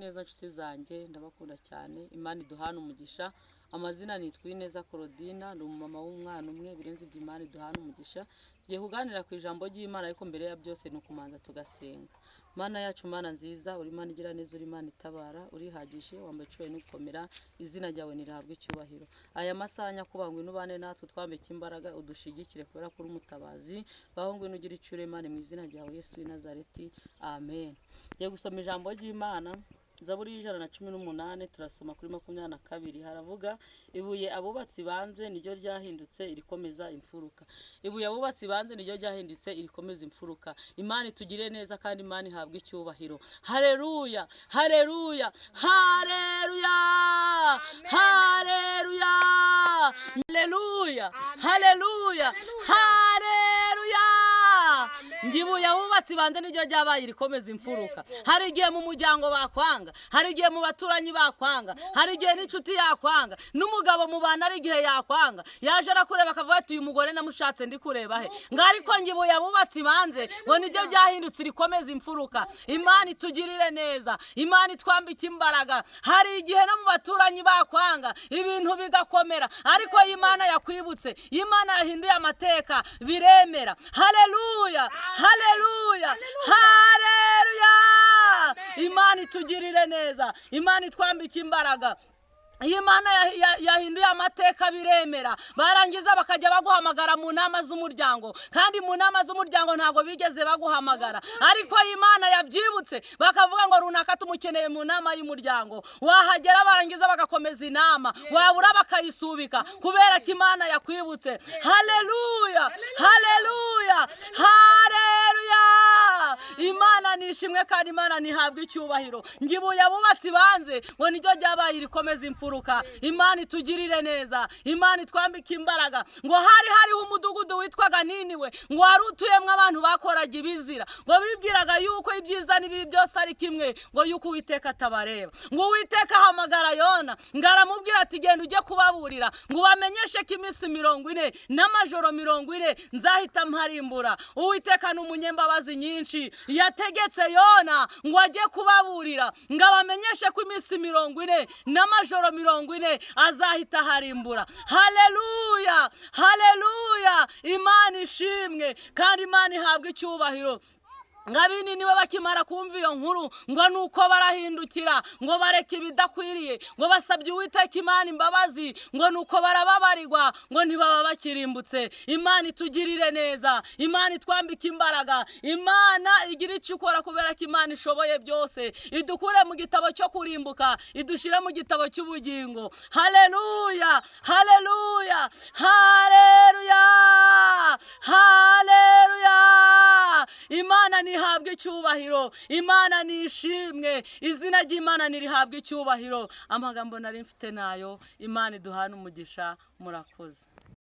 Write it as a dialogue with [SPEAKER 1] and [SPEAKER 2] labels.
[SPEAKER 1] neza nshuti zanjye, ndabakunda cyane. Imana iduhana umugisha. Amazina nitwa Ineza Claudine, ndi umumama w'umwana umwe, birenze ibyo Imana iduhana umugisha. Tugiye kuganira ku ijambo ry'Imana, ariko mbere ya byose ni ukumanza tugasenga. Mana yacu, Mana nziza, uri Imana igira neza, uri Imana itabara, urihagije, wambaye icyubahiro n'ugukomera, izina ryawe nirihabwe icyubahiro. Aya masaha nyakubahwa, ngwino ubane natwe, twambike imbaraga, udushigikire kubera ko uri umutabazi. Ngaho ngwino ugire icyo uremane mu izina ryawe Yesu w'i Nazareti, amen. Ngiye gusoma ijambo ry'Imana, Zaburi y'118, turasoma kuri 22. Haravuga, ibuye abubatsi banze niryo ryahindutse irikomeza imfuruka. Ibuye abubatsi banze niryo ryahindutse irikomeza imfuruka. Imana itugire neza kandi Imana ihabwe icyubahiro. Haleluya, haleluya, haleluya, haleluya, haleluya, haleluya, haleluya. Ngibuye abubatsi banze niryo ryabaye irikomeza imfuruka. Hari igihe mu muryango bakwanga, hari igihe mu baturanyi bakwanga, hari igihe n'inshuti yakwanga, n'umugabo mu bana ari igihe yakwanga, yaje arakureba akavuga ati uyu mugore namushatse ndi kureba he. Ariko ngibuye abubatsi banze ngo niryo ryahindutse irikomeza imfuruka. Imana itugirire neza, Imana itwambike imbaraga. Hari igihe no mu baturanyi bakwanga ibintu bigakomera, ariko Imana yakwibutse, Imana yahinduye amateka biremera. Haleluya, haleluya, haleluya. Imana itugirire neza, Imana itwambike imbaraga. Imana yahinduye amateka biremera. Barangiza bakajya baguhamagara mu nama z'umuryango, kandi mu nama z'umuryango ntago bigeze baguhamagara, ariko Imana yabyibutse bakavuga ngo runaka tumukeneye mu nama y'umuryango. Wahagera barangiza bagakomeza inama, wabura bakayisubika kubera ko Imana yakwibutse. Haleluya, haleluya, haleluya. Imana nishimwe kandi Imana nihabwe icyubahiro. Ngibuye abubatsi banze ngo niryo ryabaye irikomeza imfuruka. Imana itugirire neza, Imana itwambike imbaraga. Ngo hariho umudugudu witwaga Niniwe, ngo wari utuyemwo abantu bakoraga ibizira, ngo bibwiraga yuko ibyiza n'ibibi byose ari kimwe, ngo yuko Uwiteka atabareba. Ngo Uwiteka ahamagara Yona, ngo aramubwira ati genda ujye kubaburira, ngo ubamenyeshe ko iminsi 40 n'amajoro 40 nzahita mparimbura. Uwiteka ni umunyembabazi nyinshi, yategetse Yona ngo ajye kubaburira, ngo abamenyeshe ko iminsi 40 n'amajoro 40 azahita harimbura. Haleluya, haleluya. Imana ishimwe kandi Imana ihabwe icyubahiro. Ngabini niwe bakimara kumva iyo nkuru, ngo nuko barahindukira, ngo bareke ibidakwiriye, ngo basabye Uwiteka Imana imbabazi, ngo nuko barababarirwa, ngo ntibaba bakirimbutse. Imana itugirire neza, Imana itwambike imbaraga. Imana igira icyo ikora kubera ko Imana ishoboye byose. Idukure mu gitabo cyo kurimbuka, idushire mu gitabo cy'ubugingo. Haleluya, haleluya, haleluya, haleluya. Imana nihabwe icyubahiro, Imana nishimwe, izina ry'Imana nirihabwe icyubahiro. Amagambo nari mfite nayo. Imana iduhana umugisha. Murakoze.